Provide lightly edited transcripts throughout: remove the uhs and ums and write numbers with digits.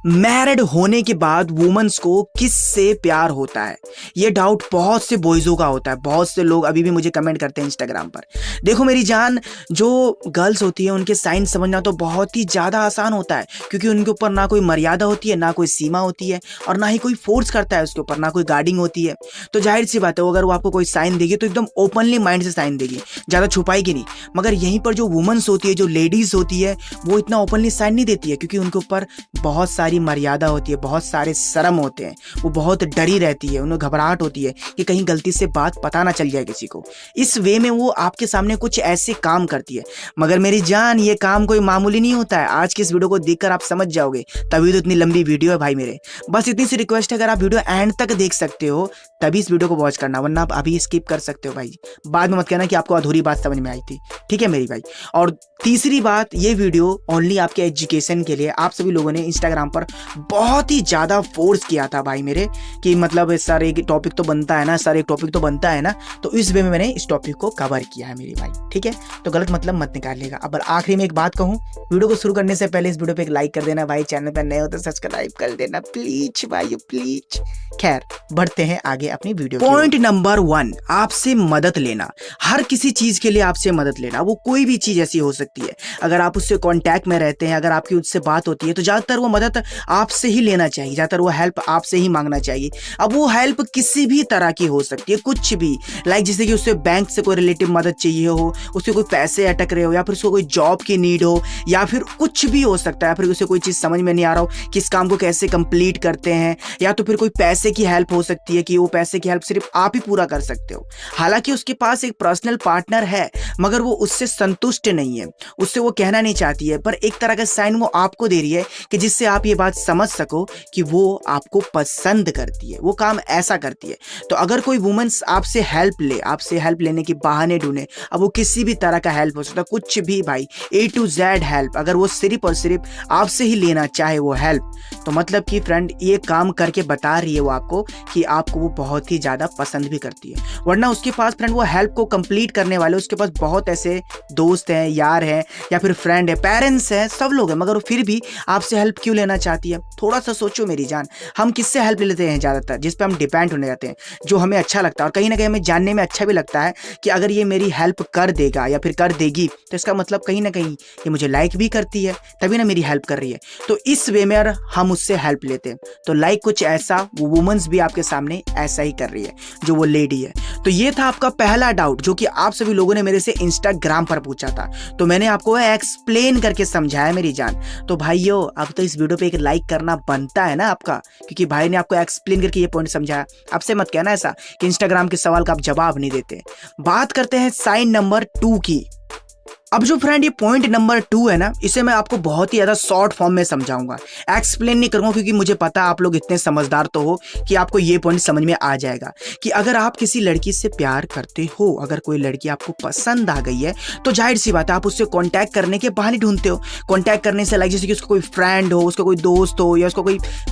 Married होने के बाद वुमेन्स को किससे प्यार होता है? ये डाउट बहुत से बॉयज़ों का होता है। बहुत से लोग अभी भी मुझे कमेंट करते हैं इंस्टाग्राम पर। देखो मेरी जान, जो गर्ल्स होती है उनके साइन समझना तो बहुत ही ज़्यादा आसान होता है, क्योंकि उनके ऊपर ना कोई मर्यादा होती है, ना कोई सीमा होती है, और ना ही कोई फोर्स करता है उसके ऊपर, ना कोई गार्डिंग होती है। तो जाहिर सी बात है, अगर वो आपको कोई साइन देगी तो एकदम ओपनली माइंड से साइन देगी, ज़्यादा छुपाएगी नहीं। मगर यहीं पर जो वुमेन्स होती है, जो लेडीज़ होती है, वो इतना ओपनली साइन नहीं देती है, क्योंकि उनके ऊपर बहुत सारी मर्यादा होती है, बहुत सारे शर्म होते हैं। वो बहुत डरी रहती है, उन्हें घबराहट होती है कि कहीं गलती से बात पता ना चल जाए किसी को। इस वे में वो आपके सामने कुछ ऐसे काम करती है। मगर मेरी जान, ये काम कोई मामूली नहीं होता है। आज की इस वीडियो को देखकर आप समझ जाओगे, तभी तो इतनी लंबी वीडियो है भाई मेरे। बस इतनी सी रिक्वेस्ट है, अगर आप वीडियो एंड तक देख सकते हो तभी इस वीडियो को वॉच करना, वरना आप अभी स्किप कर सकते हो भाई। बाद में मत कहना कि आपको अधूरी बात समझ में आई थी, ठीक है मेरी भाई। और तीसरी बात, ये वीडियो ओनली आपके एजुकेशन के लिए। आप सभी लोगों ने इंस्टाग्राम पर बहुत ही ज़्यादा फोर्स किया था भाई मेरे, कि मतलब सर एक टॉपिक तो बनता है ना, सर एक टॉपिक तो बनता है ना, तो इस वे में मैंने इस टॉपिक को कवर किया है मेरी भाई, ठीक है। तो गलत मतलब मत निकालिएगा। अब आखिरी में एक बात कहूँ, वीडियो को शुरू करने से पहले इस वीडियो पे एक लाइक कर देना भाई, चैनल पर नए हो तो सब्सक्राइब कर देना प्लीज भाई प्लीज। खैर, बढ़ते हैं आगे अपनी वीडियो। पॉइंट नंबर 1, आपसे मदद लेना। हर किसी चीज के लिए आपसे मदद लेना, वो कोई भी चीज ऐसी हो सकती है। अगर आप उससे कांटेक्ट में रहते हैं, अगर आपकी उससे बात होती है, तो ज्यादातर वो मदद आपसे ही लेना चाहिए, ज्यादातर वो हेल्प आपसे ही मांगना चाहिए। अब वो हेल्प किसी भी तरह की हो सकती है, कुछ भी। लाइक जैसे कि उससे बैंक से कोई रिलेटिव मदद चाहिए हो, उसके कोई पैसे अटक रहे हो, या फिर उसको कोई जॉब की नीड हो, या फिर कुछ भी हो सकता है। फिर उसे कोई चीज समझ में नहीं आ रहा हो कि इस काम को कैसे कंप्लीट करते हैं, या तो फिर कोई पैसे की हेल्प हो सकती है कि वो पैसे की हेल्प सिर्फ आप ही पूरा कर सकते हो। हालांकि उसके पास एक पर्सनल पार्टनर है, मगर वो उससे संतुष्ट नहीं है, उससे वो कहना नहीं चाहती है, पर एक तरह का साइन वो आपको दे रही है कि जिससे आप ये बात समझ सको कि वो आपको पसंद करती है, वो काम ऐसा करती है। तो अगर कोई वुमेन्स आपसे हेल्प ले, आपसे हेल्प लेने के बहाने ढूंढे, अब वो किसी भी तरह का हेल्प हो सकता है, कुछ भी भाई, A to Z हेल्प, अगर वो सिर्फ और सिर्फ आपसे ही लेना चाहे वो हेल्प, तो मतलब कि फ्रेंड ये काम करके बता रही है वो आपको कि आपको वो बहुत ही ज़्यादा पसंद भी करती है। वरना उसके पास फ्रेंड वो हेल्प को कंप्लीट करने वाले उसके पास बहुत ऐसे दोस्त हैं, यार हैं, या फिर फ्रेंड है, पेरेंट्स हैं, सब लोग हैं, मगर वो फिर भी आपसे हेल्प क्यों लेना चाहती है? थोड़ा सा सोचो मेरी जान। हम किससे हेल्प लेते हैं ज़्यादातर? जिस पे हम डिपेंड होने जाते हैं, जो हमें अच्छा लगता है, और कहीं ना कहीं हमें जानने में अच्छा भी लगता है कि अगर ये मेरी हेल्प कर देगा या फिर कर देगी, तो इसका मतलब कहीं ना कहीं ये मुझे लाइक भी करती है, तभी ना मेरी हेल्प कर रही है। तो इस वे में हम उससे हेल्प लेते हैं। तो लाइक कुछ ऐसा वो वुमेन्स भी आपके सामने ऐसा ही कर रही है, जो वो लेडी है। तो ये था आपका पहला डाउट, जो कि आप सभी लोगों ने मेरे से इंस्टाग्राम पर पूछा था, तो मैंने आपको एक्सप्लेन करके समझाया मेरी जान। तो भाइयों, अब तो इस वीडियो पे एक लाइक करना बनता है ना आपका, क्योंकि भाई ने आपको एक्सप्लेन करके ये पॉइंट समझाया। आपसे मत कहना ऐसा कि इंस्टाग्राम के सवाल का आप जवाब नहीं देते। बात करते हैं साइन नंबर 2 की। अब जो फ्रेंड ये पॉइंट नंबर 2 है ना, इसे मैं आपको बहुत ही ज्यादा शॉर्ट फॉर्म में समझाऊंगा, एक्सप्लेन नहीं करूंगा, क्योंकि मुझे पता है आप लोग इतने समझदार तो हो कि आपको ये पॉइंट समझ में आ जाएगा कि अगर आप किसी लड़की से प्यार करते हो, अगर कोई लड़की आपको पसंद आ गई है, तो जाहिर सी बात है आप उससे कांटेक्ट करने के बहाने ढूंढते हो। कांटेक्ट करने से लाइक जैसे कि उसका कोई फ्रेंड हो, उसका कोई दोस्त हो, या उसका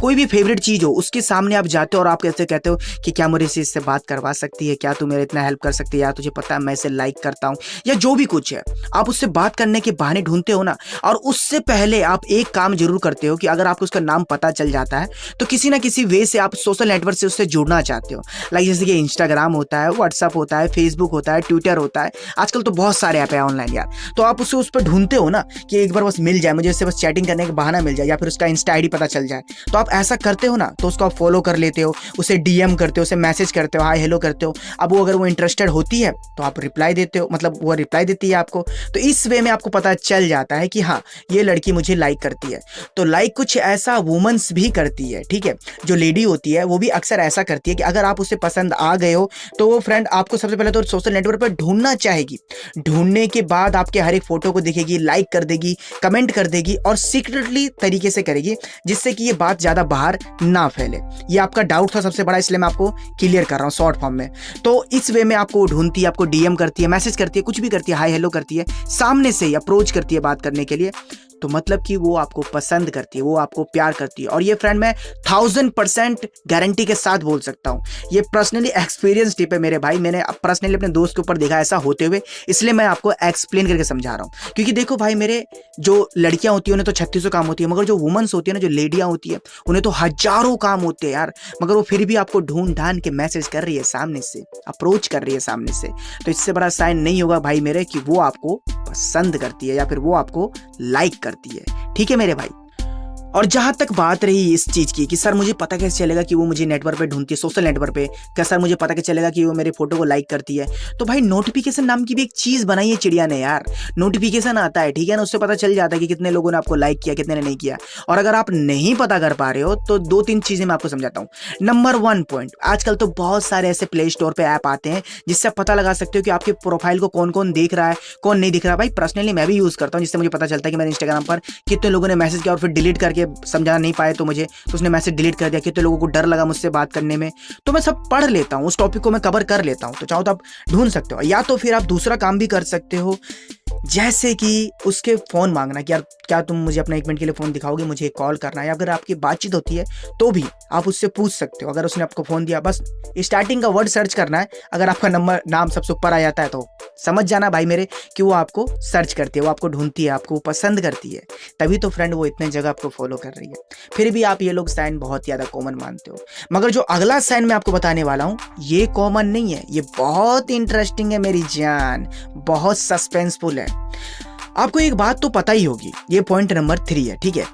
कोई भी फेवरेट चीज हो, उसके सामने आप जाते हो और आप कैसे कहते हो कि क्या मुझे इससे बात करवा सकती है, क्या तू मेरा इतना हेल्प कर सकती है, या तुझे पता है मैं इसे लाइक करता हूँ, या जो भी कुछ है, आप उससे बात करने के बहाने ढूंढते हो ना। और उससे पहले आप एक काम जरूर करते हो कि अगर आपको उसका नाम पता चल जाता है, तो किसी ना किसी वे से आप सोशल नेटवर्क से उससे जुड़ना चाहते हो। लाइक जैसे कि इंस्टाग्राम होता है, व्हाट्सअप होता है, फेसबुक होता है, ट्विटर होता है, आजकल तो बहुत सारे ऐप है ऑनलाइन यार। तो आप उसे उस पर ढूंढते हो ना कि एक बार बस मिल जाए, मुझे उससे बस चैटिंग करने का बहाना मिल जाए, या फिर उसका इंस्टा आईडी पता चल जाए। तो आप ऐसा करते हो ना, तो उसको आप फॉलो कर लेते हो, उसे डीएम करते हो, उसे मैसेज करते हो, हाय हेलो करते हो। अब वो अगर वो इंटरेस्टेड होती है तो आप रिप्लाई देते हो, मतलब वो रिप्लाई देती है आपको। तो इस वे में आपको पता चल जाता है कि हाँ, ये लड़की मुझे लाइक करती है। तो लाइक कुछ ऐसा वुमेन्स भी करती है, ठीक है। जो लेडी होती है वो भी अक्सर ऐसा करती है कि अगर आप उसे पसंद आ गए हो, तो वो फ्रेंड आपको सबसे पहले तो सोशल नेटवर्क पर ढूंढना चाहेगी। ढूंढने के बाद आपके हर एक फोटो को देखेगी, लाइक कर देगी, कमेंट कर देगी, और सीक्रेटली तरीके से करेगी, जिससे कि ये बात ज्यादा बाहर ना फैले। ये आपका डाउट था सबसे बड़ा, इसलिए मैं आपको क्लियर कर रहा हूँ शॉर्ट फॉर्म में। तो इस वे में आपको ढूंढती है, आपको डीएम करती है, मैसेज करती है, कुछ भी करती है, हाय हेलो करती है, सामने से अप्रोच करती है बात करने के लिए। तो मतलब कि वो आपको पसंद करती है, वो आपको प्यार करती है। और ये फ्रेंड मैं 1000% गारंटी के साथ बोल सकता हूँ, ये पर्सनली एक्सपीरियंस टिप है मेरे भाई। मैंने पर्सनली अपने दोस्त के ऊपर देखा ऐसा होते हुए, इसलिए मैं आपको एक्सप्लेन करके समझा रहा हूँ। क्योंकि देखो भाई, मेरे जो लड़कियां होती है उन्हें तो 3600 काम होती है, मगर जो वुमेन्स होती है ना, जो लेडियां होती है, उन्हें तो हजारों काम होते हैं यार। मगर वो फिर भी आपको ढूंढ ढांड के मैसेज कर रही है, सामने से अप्रोच कर रही है सामने से। तो इससे बड़ा साइन नहीं होगा भाई मेरे कि वो आपको पसंद करती है या फिर वो आपको लाइक करती है। ठीक है मेरे भाई। और जहां तक बात रही इस चीज की कि सर मुझे पता कैसे चलेगा कि वो मुझे नेटवर्क पे ढूंढती है, सोशल नेटवर्क पे, क्या सर मुझे पता कैसे चलेगा कि वो मेरे फोटो को लाइक करती है? तो भाई नोटिफिकेशन नाम की भी एक चीज बनाई है चिड़िया ने यार। नोटिफिकेशन आता है, ठीक है ना, उससे पता चल जाता है कि कितने लोगों ने आपको लाइक किया, कितने ने नहीं किया। और अगर आप नहीं पता कर पा रहे हो तो 2-3 चीजें मैं आपको समझाता हूँ। नंबर 1 पॉइंट, आजकल तो बहुत सारे ऐसे प्ले स्टोर पे ऐप आते हैं जिससे आप पता लगा सकते हो कि आपके प्रोफाइल को कौन कौन देख रहा है, कौन नहीं दिख रहा है। भाई पर्सनली मैं भी यूज करता हूँ, जिससे मुझे पता चलता है कि मेरे इंस्टाग्राम पर कितने लोगों ने मैसेज किया और फिर डिलीट करके समझाना नहीं पाए तो मुझे, तो उसने मैसेज डिलीट कर दिया। कितने लोगों को डर लगा मुझसे बात करने में, तो मैं सब पढ़ लेता हूँ, उस टॉपिक को मैं कवर कर लेता हूँ। तो चाहो तो आप ढूंढ सकते हो, या तो फिर आप दूसरा काम भी कर सकते हो, जैसे कि उसके फोन मांगना कि यार क्या तुम मुझे अपना 1 मिनट के लिए फोन दिखाओगे, मुझे कॉल करना है। या अगर आपकी बातचीत होती है तो भी आप उससे पूछ सकते हो। अगर उसने आपको फोन दिया, बस स्टार्टिंग का वर्ड सर्च करना है। अगर आपका नाम सबसे ऊपर आ जाता है तो समझ जाना भाई मेरे कि वो आपको सर्च करती है, वो आपको ढूंढती है, आपको पसंद करती है। तभी तो फ्रेंड वो इतने जगह आपको फॉलो कर रही है। फिर भी आप ये लोग साइन बहुत ज्यादा कॉमन मानते हो, मगर जो अगला साइन मैं आपको बताने वाला हूं ये कॉमन नहीं है, ये बहुत इंटरेस्टिंग है मेरी जान, बहुत सस्पेंसफुल है। आपको एक बात तो पता ही होगी, ये पॉइंट नंबर 3 है, ठीक है।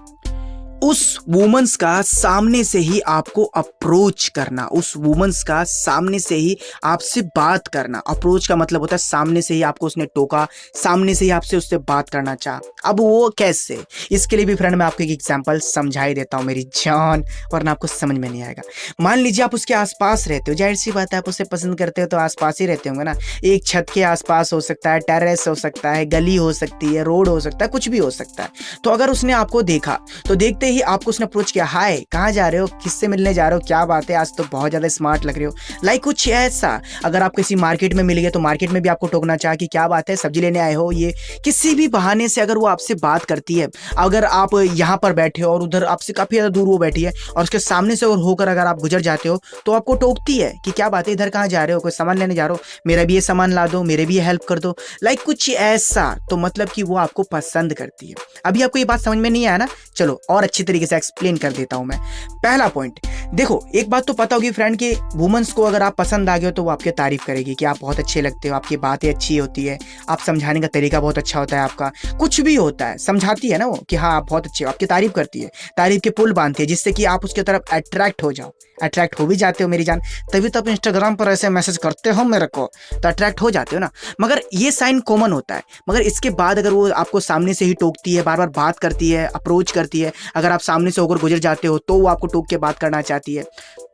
उस वुमेन्स का सामने से ही आपको अप्रोच करना, उस वुमेन्स का सामने से ही आपसे बात करना। अप्रोच का मतलब होता है सामने से ही आपको उसने टोका, सामने से ही आपसे उससे बात करना चाहा। अब वो कैसे, इसके लिए भी फ्रेंड मैं आपको एक एग्जांपल समझा ही देता हूँ मेरी जान, वरना आपको समझ में नहीं आएगा। मान लीजिए आप उसके आसपास रहते हो, जाहिर सी बात है आप उसे पसंद करते हो तो आसपास ही रहते होंगे ना। एक छत के आसपास हो सकता है, टेरेस हो सकता है, गली हो सकती है, रोड हो सकता है, कुछ भी हो सकता है। तो अगर उसने आपको देखा तो देखते ही आपको उसने अप्रोच किया, हाय कहाँ जा रहे हो, किससे मिलने जा रहे हो, क्या बात है, आज तो बहुत ज्यादा स्मार्ट लग रहे हो, लाइक कुछ ऐसा। अगर आप किसी मार्केट में मिल गए तो मार्केट में भी आपको टोकना चाहा कि क्या बात है, सब्जी लेने आए हो, ये किसी भी बहाने से अगर वो आपसे बात करती है। अगर आप यहाँ पर बैठे हो और उधर आपसे काफी ज्यादा दूर वो बैठी है और उसके सामने से और होकर अगर आप गुजर जाते हो तो आपको टोकती है कि क्या बात है, इधर कहाँ जा रहे हो, कोई सामान लेने जा रहे हो, मेरा भी ये सामान ला दो, मेरे भी ये हेल्प कर दो, लाइक कुछ ऐसा। तो मतलब कि वो आपको पसंद करती है। अभी आपको ये बात समझ में नहीं आया ना, चलो और अच्छी तरीके से एक्सप्लेन कर देता हूं मैं। पहला पॉइंट, देखो एक बात तो पता होगी फ्रेंड कि वुमेन्स को अगर आप पसंद आ गए हो तो वो आपकी तारीफ करेगी कि आप बहुत अच्छे लगते हो, आपकी बातें अच्छी होती है, आप समझाने का तरीका बहुत अच्छा होता है, आपका कुछ भी होता है, समझाती है ना वो कि हाँ आप बहुत अच्छे हो, आपकी तारीफ करती है, तारीफ के पुल बांधती है, जिससे कि आप उसकी तरफ अट्रैक्ट हो जाओ। अट्रैक्ट हो भी जाते हो मेरी जान, तभी तो आप इंस्टाग्राम पर ऐसे मैसेज करते हो मेरे को, तो अट्रैक्ट हो जाते हो ना। मगर ये साइन कॉमन होता है। मगर इसके बाद अगर वो आपको सामने से ही टोकती है, बार बार बात करती है, अप्रोच करती है, अगर आप सामने से होकर गुजर जाते हो तो वो आपको टोक के बात करना चाहती है,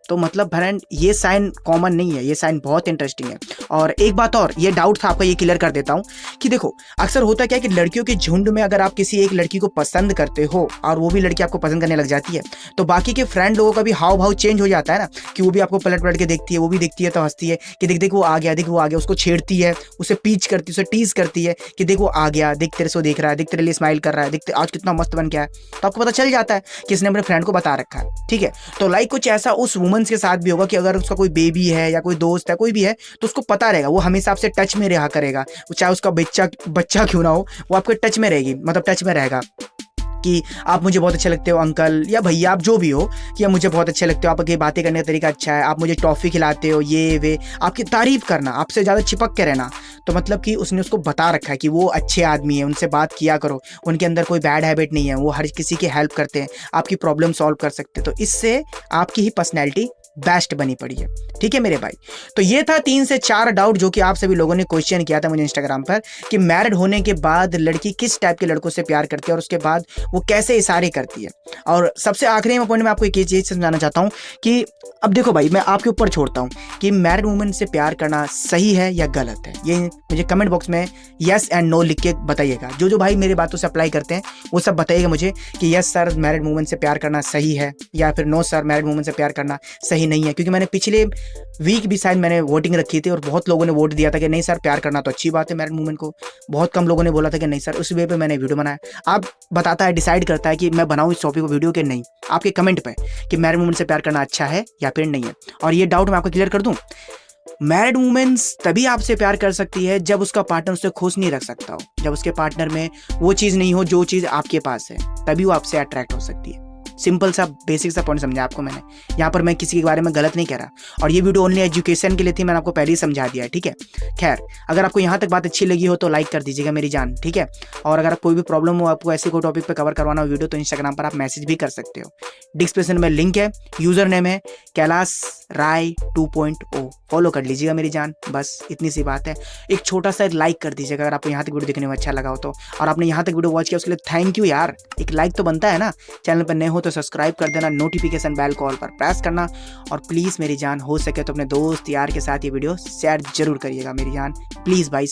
तो मतलब फ्रेंड ये साइन कॉमन नहीं है, ये साइन बहुत इंटरेस्टिंग है। और एक बात और, ये डाउट था आपका, ये क्लियर कर देता हूँ कि देखो अक्सर होता क्या है कि लड़कियों के झुंड में अगर आप किसी एक लड़की को पसंद करते हो और वो भी लड़की आपको पसंद करने लग जाती है तो बाकी के फ्रेंड लोगों का भी हाव भाव चेंज हो जाता है ना, कि वो भी आपको पलट पलट के देखती है, वो भी देखती है तो हंसती है कि देख देख वो आ गया, देख वो आ गया, उसको छेड़ती है, उसे पीच करती है, उसे टीज करती है कि देख वो आ गया, देख तेरे से देख रहा है, देख तेरे लिए स्माइल कर रहा है, देख आज कितना मस्त बन गया है। तो आपको पता चल जाता है कि इसने अपने फ्रेंड को बता रखा है, ठीक है। तो लाइक कुछ ऐसा उस वुमेन्स के साथ भी होगा कि अगर उसका कोई बेबी है या कोई दोस्त है, कोई भी है, तो उसको पता रहेगा, वो हमेशा आपसे टच में रहा करेगा, चाहे उसका बच्चा क्यों ना हो, वो आपके टच में रहेगी, मतलब टच में रहेगा कि आप मुझे बहुत अच्छे लगते हो अंकल या भैया, आप जो भी हो, कि आप मुझे बहुत अच्छे लगते हो, आपके बातें करने का तरीका अच्छा है, आप मुझे टॉफी खिलाते हो, ये वे, आपकी तारीफ करना, आपसे ज़्यादा चिपक के रहना। तो मतलब कि उसने उसको बता रखा है कि वो अच्छे आदमी है, उनसे बात किया करो, उनके अंदर कोई बैड हैबिट नहीं है, वो हर किसी की हेल्प करते हैं, आपकी प्रॉब्लम सॉल्व कर सकते हैं। तो इससे आपकी ही पर्सनैलिटी बेस्ट बनी पड़ी है, ठीक है मेरे भाई। तो ये था 3 से 4 डाउट जो कि आप सभी लोगों ने क्वेश्चन किया था मुझे इंस्टाग्राम पर कि मैरिड होने के बाद लड़की किस टाइप के लड़कों से प्यार करती है और उसके बाद वो कैसे इशारे करती है। और सबसे आखिरी में पॉइंट में आपको एक चीज समझाना चाहता हूँ कि अब देखो भाई, मैं आपके ऊपर छोड़ता हूँ कि मैरिड वुमेन से प्यार करना सही है या गलत है। ये मुझे कमेंट बॉक्स में यस एंड नो लिख के बताइएगा। जो भाई मेरी बातों से अप्लाई करते हैं वो सब बताइएगा मुझे कि यस सर मैरिड वुमेन से प्यार करना सही है, या फिर नो सर मैरिड वुमेन से प्यार करना सही नहीं नहीं है, क्योंकि मैंने पिछले वीक भी शायद मैंने वोटिंग रखी थी और बहुत लोगों ने वोट दिया था कि नहीं सर प्यार करना तो अच्छी बात है मैरिड वुमेन को। बहुत कम लोगों ने बोला था कि नहीं सर। उस वे पे मैंने वीडियो बनाया। आप बताता है, डिसाइड करता है कि मैं बनाऊँ इस टॉपिक को वीडियो के नहीं, आपके कमेंट पे कि मैरिड वुमेन से प्यार करना अच्छा है या फिर नहीं है। और ये डाउट मैं आपको क्लियर कर दूं, मैरिड वुमेन्स तभी आपसे प्यार कर सकती है जब उसका पार्टनर उससे खुश नहीं रख सकता हो, जब उसके पार्टनर में वो चीज़ नहीं हो जो चीज़ आपके पास है, तभी वो आपसे अट्रैक्ट हो सकती है। सिंपल सा बेसिक सा पॉइंट समझा आपको मैंने। यहाँ पर मैं किसी के बारे में गलत नहीं कह रहा, और ये वीडियो ओनली एजुकेशन के लिए थी, मैंने आपको पहले ही समझा दिया है, ठीक है। खैर, अगर आपको यहाँ तक बात अच्छी लगी हो तो लाइक कर दीजिएगा मेरी जान, ठीक है। और अगर कोई भी प्रॉब्लम हो, आपको ऐसे कोई टॉपिक पे कवर करवाना हो वीडियो, तो इंस्टाग्राम पर आप मैसेज भी कर सकते हो। डिस्क्रिप्शन में लिंक है, यूजर नेम है कैलाश राय 2.0, फॉलो कर लीजिएगा मेरी जान। बस इतनी सी बात है। एक छोटा सा लाइक कर दीजिएगा अगर आपको यहाँ तक वीडियो देखने में अच्छा लगा हो तो। और आपने यहाँ तक वीडियो वॉच किया उसके लिए थैंक यू यार। एक लाइक तो बनता है ना। चैनल पर नए हो तो सब्सक्राइब कर देना, नोटिफिकेशन बेल कॉल पर प्रेस करना, और प्लीज़ मेरी जान हो सके तो अपने दोस्त यार के साथ ये वीडियो शेयर जरूर करिएगा मेरी जान, प्लीज़ भाई।